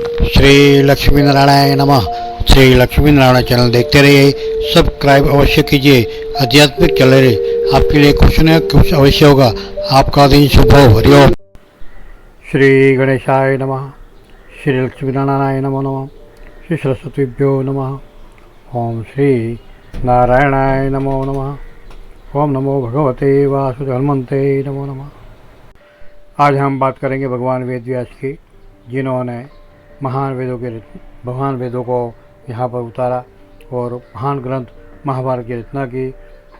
श्री लक्ष्मी नारायण नमः। श्री लक्ष्मी नारायण चैनल देखते रहिए, सब्सक्राइब अवश्य कीजिए। आध्यात्मिक चैनल आपके लिए कुछ न कुछ अवश्य होगा। आपका दिन शुभ हो। हरिओम। श्री गणेशाय नमः। श्री लक्ष्मी नारायण नमो नमः। श्री सरस्वतीभ्यो नमः। ओम श्री नारायणाय नमो नमः। ओम नमो भगवते वासुदेव हनुमते नमो नमः। आज हम बात करेंगे भगवान वेद व्यास की, जिन्होंने भगवान वेदों को यहाँ पर उतारा और महान ग्रंथ महाभारत की रचना की,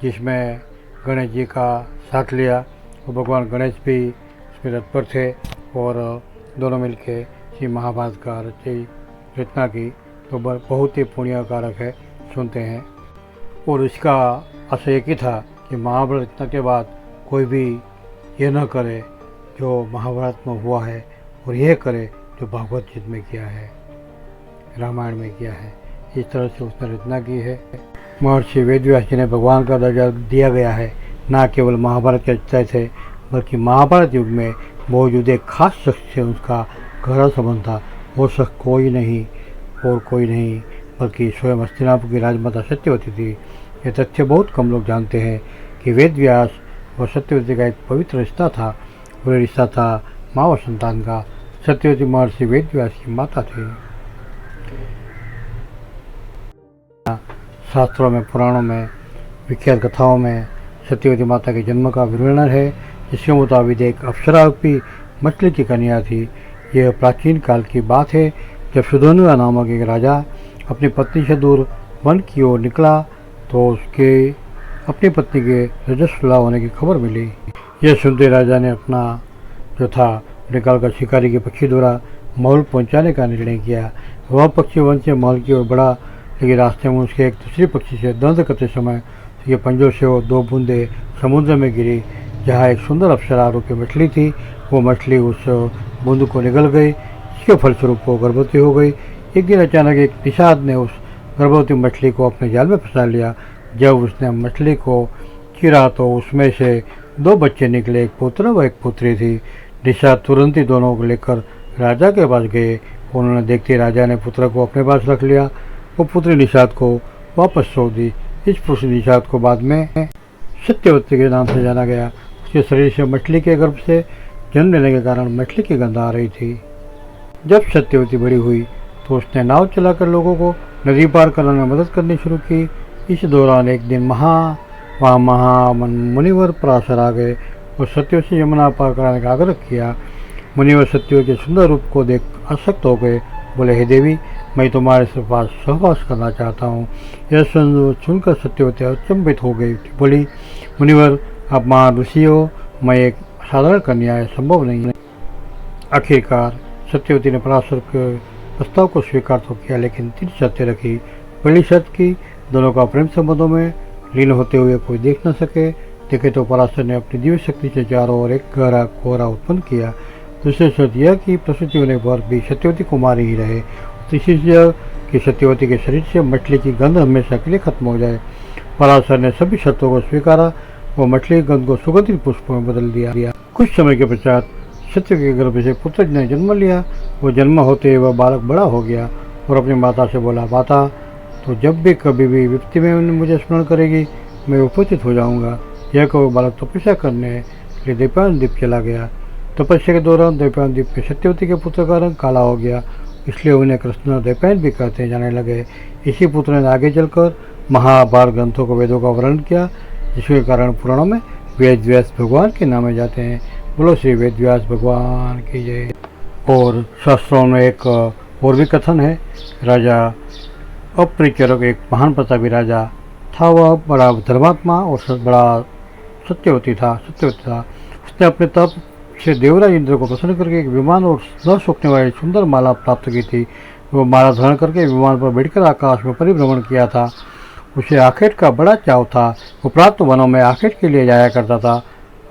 जिसमें गणेश जी का साथ लिया और भगवान गणेश भी इसमें तत्पर थे और दोनों मिलकर इसी महाभारत का रचना की। तो बहुत ही पुण्य कारक है, सुनते हैं। और इसका आशय एक ही था कि महाभारत रचना के बाद कोई भी ये न करे जो महाभारत में हुआ है, और यह करे जो भागवत गीत में किया है, रामायण में किया है। इस तरह से उसने रचना की है। महर्षि वेदव्यास जी ने भगवान का दर्जा दिया गया है। न केवल महाभारत के रचयिता थे, बल्कि महाभारत युग में मौजूद एक खास शख्स से उसका गहरा संबंध था। वो शख्स कोई नहीं बल्कि स्वयं हस्तिनापुर की राजमाता सत्यवती थी। ये तथ्य बहुत कम लोग जानते हैं कि वेदव्यास और सत्यवती का एक पवित्र रिश्ता था। वह रिश्ता था माँ और संतान का। सत्यवती महर्षि वेदव्यास की माता थी। शास्त्रों में, पुराणों में, विख्यात कथाओं में सत्यवती माता के जन्म का वर्णन है, जिसके मुताबिक एक अप्सरा रूपी मछली की कन्या थी। यह प्राचीन काल की बात है, जब सुधन्वा नामक एक राजा अपनी पत्नी से दूर वन की ओर निकला तो उसके अपनी पत्नी के रजस्वला होने की खबर मिली। यह सुनते राजा ने अपना जो था निकालकर शिकारी के पक्षी द्वारा महल पहुंचाने का निर्णय किया। वह पक्षी वन से महल की ओर बढ़ा, लेकिन रास्ते में उसके एक दूसरे पक्षी से द्वंद्व करते समय उसके पंजों से वो 2 बूंदें समुद्र में गिरी, जहाँ एक सुंदर अप्सरा रूपी मछली थी। वो मछली उस बूंद को निगल गई, इसके फलस्वरूप वो गर्भवती हो गई। एक दिन अचानक एक निषाद ने उस गर्भवती मछली को अपने जाल में फंसा लिया। जब उसने मछली को चीरा तो उसमें से 2 बच्चे निकले, एक पुत्र व एक पुत्री थी। निषाद तुरंत ही दोनों को लेकर राजा के पास गए। उन्होंने देखते राजा ने पुत्र को अपने पास रख लिया। वो पुत्री निषाद को वापस सौंप दी। इस पुरुष निषाद को बाद में सत्यवती के नाम से जाना गया। उसके शरीर से मछली के गर्भ से जन्म लेने के कारण मछली की गंध आ रही थी। जब सत्यवती बड़ी हुई तो उसने नाव चलाकर लोगों को नदी पार करने में मदद करनी शुरू की। इस दौरान एक दिन मुनिवर पराशर आ गए और सत्यवती से यमुना पार कराने का आग्रह किया। मुनिवर सत्यवती के सुंदर रूप को देख आसक्त हो गए। बोले, हे देवी, मैं तुम्हारे पास सहवास करना चाहता हूँ। यह सुनकर सत्यवती अचंभित हो गई। बोली, मुनिवर, आप महान ऋषि हो, मैं एक साधारण कन्या है, संभव नहीं है। आखिरकार सत्यवती ने पराशर के प्रस्ताव को स्वीकार तो किया, लेकिन 3 शर्तें रखी। पहली शर्त की, दोनों का प्रेम संबंधों में लीन होते हुए कोई देख न सके। देखे तो पराशर ने अपनी दिव्य शक्ति से चारों ओर एक गहरा कोहरा उत्पन्न किया। दूसरी शर्त यह कि प्रसूति होने पर भी सत्यवती कुमारी ही रहे। तीसरी यह कि सत्यवती के शरीर से मछली की गंध हमेशा के लिए खत्म हो जाए। पराशर ने सभी शर्तों को स्वीकारा। वो मछली गंध को सुगंधित पुष्पों में बदल दिया। कुछ समय के पश्चात सत्यवती के गर्भ से पुत्र ने जन्म लिया। वो जन्म होते ही वह बालक बड़ा हो गया और अपनी माता से बोला, माता, तो जब भी कभी भी विपत्ति में मुझे स्मरण करेगी, मैं उपस्थित हो जाऊँगा। यह कहो बालक तपस्या करने के लिए दैपायन द्वीप चला गया। तपस्या के दौरान दैपायन द्वीप में सत्यवती के पुत्र का रंग काला हो गया, इसलिए उन्हें कृष्ण दैपायन भी कहते जाने लगे। इसी पुत्र ने आगे चलकर महाभारत ग्रंथों को वेदों का वर्णन किया, जिसके कारण पुराणों में वेद व्यास भगवान के नामे जाते हैं। बोलो श्री वेद व्यास भगवान की जय। और शास्त्रों में एक और भी कथन है। राजा अपरिचरक एक महान प्रतापी राजा था। वह बड़ा धर्मात्मा और बड़ा सत्यवती था। उसने अपने तप से देवराज इंद्र को प्रसन्न करके एक विमान और न सूखने वाली सुंदर माला प्राप्त की थी। वो माला धारण करके विमान पर बैठकर आकाश में परिभ्रमण किया था। उसे आखेट का बड़ा चाव था। वो प्राप्त वनों में आखेट के लिए जाया करता था।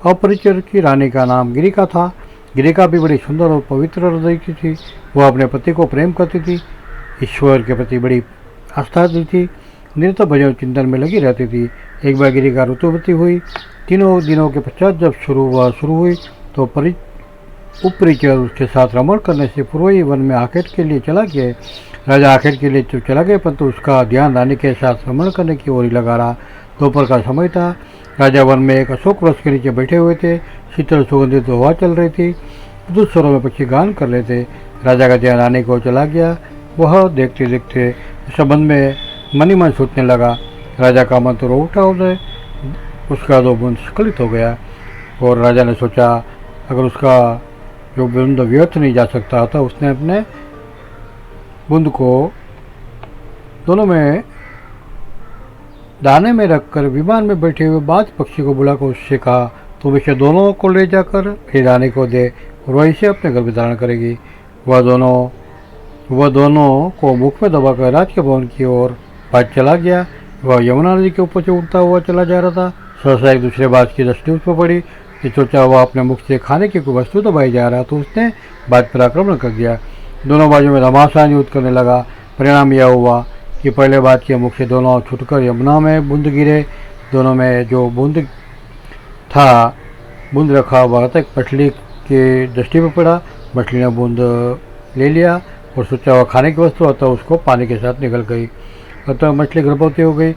अपरिचर की रानी का नाम गिरिका था। गिरिका भी बड़ी सुंदर और पवित्र हृदय की थी। वह अपने पति को प्रेम करती थी, ईश्वर के प्रति बड़ी आस्था दी थी, निरंतर भजन चिंतन में लगी रहती थी। एक बार गिरिका ऋतुवती हुई। 3 दिनों के पश्चात जब शुरू हुई तो उपरिचर उसके साथ रमण करने से पूर्व ही वन में आखेट के लिए चला गया। राजा आखेट के लिए तो चला गया, परंतु उसका ध्यान रानी के साथ रमण करने की ओर ही लगा रहा। दोपहर का समय था। राजा वन में एक अशोक वृक्ष के नीचे बैठे हुए थे। शीतल सुगंधित हवा चल रही थी। मधुर स्वरों में पक्षी गान कर रहे थे। राजा का ध्यान रानी को चला गया। वह देखते देखते संबंध में मन ही मन सोचने लगा। राजा का मन तो रो उठा उसे, उसका दो बूंद स्खलित हो गया। और राजा ने सोचा अगर उसका जो बूंद व्यर्थ नहीं जा सकता था, उसने अपने बूंद को दोनों में दाने में रखकर विमान में बैठे हुए बाज पक्षी को बुलाकर उससे कहा, तुम इसे दोनों को ले जाकर मेरी रानी को दे और वह इसे अपने घर में धारण करेगी। वह दोनों को मुख में दबाकर राज के भवन की ओर बाज चला गया। वह यमुना नदी के ऊपर से उड़ता हुआ चला जा रहा था। सहसा एक दूसरे बाज की दृष्टि उस पर पड़ी। ये सोचा हुआ अपने मुख से खाने की कोई वस्तु दबाई जा रहा, तो उसने बाज पर आक्रमण कर दिया। दोनों बाजों में घमासान युद्ध करने लगा। परिणाम यह हुआ कि पहले बाज के मुख से दोनों छूटकर यमुना में बूंद गिरे। दोनों में जो बूंद रखा हुआ था एक मछली की दृष्टि पर पड़ा। मछली ने बूंद ले लिया और सोचा हुआ खाने की वस्तु, अतः उसको पानी के साथ निकल गई। अतः मछली गर्भवती हो गई।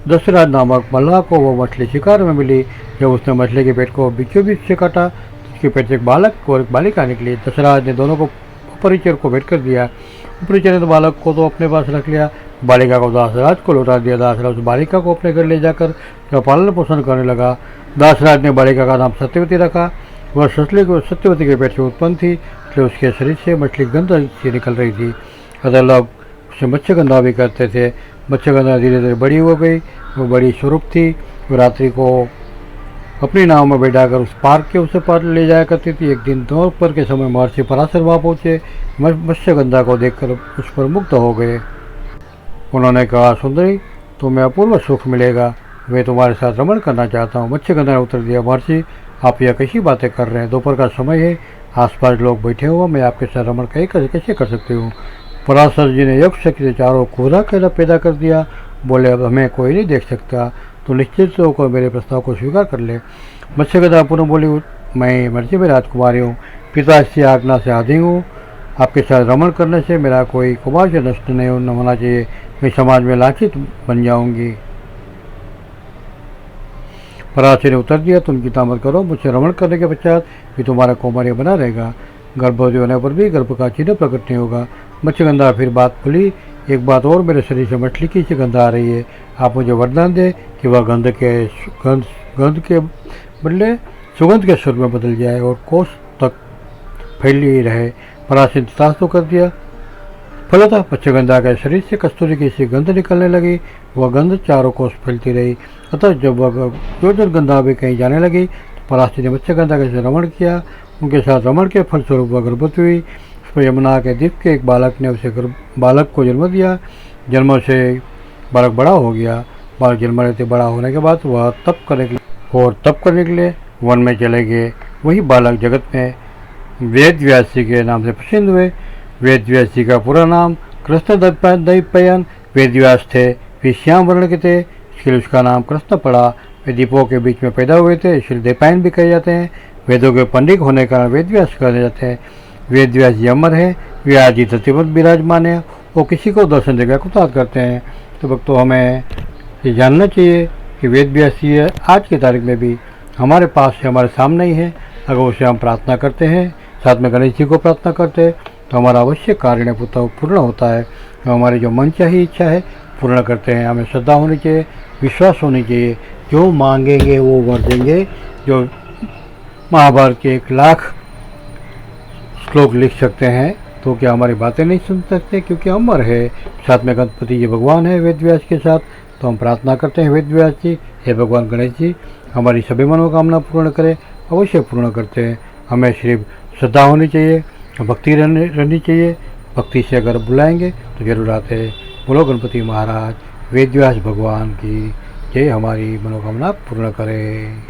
दशरथ नामक मल्लाह को वो मछली शिकार में मिली। जब उसने मछली के पेट को बीचों बीच से काटा तो उसके पेट से एक बालक और एक बालिका निकली। दशरथ ने दोनों को परिचर को भेंट कर दिया। परिचर ने तो बालक को तो अपने पास रख लिया, बालिका को दासराज को लौटा दिया। दासराज उस बालिका को अपने घर ले जाकर उसका पालन पोषण करने लगा। दासराज ने बालिका का नाम सत्यवती रखा। वह सत्यवती के पेट से उत्पन्न थी, इसलिए उसके शरीर से मछली गंध सी निकल रही थी। अतः लोग उसे मत्स्यगंधा भी करते थे। मत्स्यगंधा धीरे धीरे बड़ी हो गई। वो बड़ी स्वरूप थी। वो रात्रि को अपनी नाव में बैठाकर उस पार के उसे पार ले जाया करती थी। एक दिन दोपहर के समय महर्षि पराशर वहाँ पहुँचे। मत्स्यगंधा को देखकर उस पर मुग्ध हो गए। उन्होंने कहा, सुंदरी, तुम्हें अपूर्व सुख मिलेगा, मैं तुम्हारे साथ रमण करना चाहता हूँ। मत्स्यगंधा ने उत्तर दिया, महर्षि, आप यह कैसी बातें कर रहे हैं? दोपहर का समय है, आसपास लोग बैठे हुए, मैं आपके साथ रमण कैसे कर सकती हूँ? पराशर जी ने योग शक्ति से चारों कोहरा कहना पैदा कर दिया। बोले, अब हमें कोई नहीं देख सकता, तो निश्चित होकर मेरे प्रस्ताव को स्वीकार कर ले। मत्स्यगंधा पुनः बोली, मैं मर्जी में राजकुमारी हूँ, पिता की आज्ञा से आधी हूँ। आपके साथ रमण करने से मेरा कोई कुमार से नष्ट नहीं होना चाहिए। मैं समाज में लाछित बन जाऊंगी। पराशर ने उत्तर दिया, तुम चिंता मत करो, मुझसे रमण करने के पश्चात भी तुम्हारा कौमार्य बना रहेगा। गर्भवती होने पर भी गर्भ का चिन्ह प्रकट नहीं होगा। मत्स्यगंधा फिर बात खुली, एक बात और, मेरे शरीर से मछली की सी गंध आ रही है। आप मुझे वरदान दे कि वह गंध के बदले सुगंध के स्वर में बदल जाए और कोस तक फैली रहे। पराशर ने तथास्तु कर दिया। फलतः मत्स्यगंधा के शरीर से कस्तूरी की सी गंध निकलने लगी। वह गंध चारों कोस फैलती रही। अतः जब वह योजन गंधा भी कहीं जाने लगी तो पराशर ने मत्स्यगंधा के साथ रमण किया। उनके साथ रमण के फलस्वरूप वह गर्भवती हुई। उस पर यमुना के द्वीप के एक बालक ने बालक को जन्म दिया। जन्म से बालक बड़ा हो गया। बालक जन्म लेते बड़ा होने के बाद वह तप करने के लिए वन में चले गए। वही बालक जगत में वेद व्यास जी के नाम से प्रसिद्ध हुए। वेद व्यास जी का पूरा नाम कृष्ण दैवयन वेद व्यास थे। वे श्याम वर्ण के थे, इसलिए उसका नाम कृष्ण पड़ा। वे दीपों के बीच में पैदा हुए थे, इसलिए दैवयन भी कहे जाते हैं। वेदों के पंडित होने के कारण वेद व्यास कहे जाते हैं। वेद व्यास जी अमर है, वे आज ही धरती पर विराजमान है। वो किसी को दर्शन देकर कृतार्थ करते हैं। तो भक्तों, हमें ये जानना चाहिए कि वेद व्यास जी आज की तारीख में भी हमारे पास है, हमारे सामने ही है। अगर उसे हम प्रार्थना करते हैं, साथ में गणेश जी को प्रार्थना करते हैं, तो हमारा अवश्य कार्य पूर्ण होता है। तो हमारी जो मन चाहिए इच्छा है पूर्ण करते हैं। हमें श्रद्धा होनी चाहिए, विश्वास होनी चाहिए। जो मांगेंगे वो वर देंगे। जो महाभारत के 1,00,000 श्लोक लिख सकते हैं तो क्या हमारी बातें नहीं सुन सकते? क्योंकि अमर है। साथ में गणपति जी भगवान है वेद व्यास के साथ। तो हम प्रार्थना करते हैं वेद व्यास जी, हे भगवान गणेश जी, हमारी सभी मनोकामना पूर्ण करें। अवश्य पूर्ण करते हैं। हमें सिर्फ श्रद्धा होनी चाहिए, भक्ति रहनी चाहिए। भक्ति से अगर बुलाएंगे तो जरूर आते हैं। बोलो गणपति महाराज, वेद व्यास भगवान की जय, हमारी मनोकामना पूर्ण करें।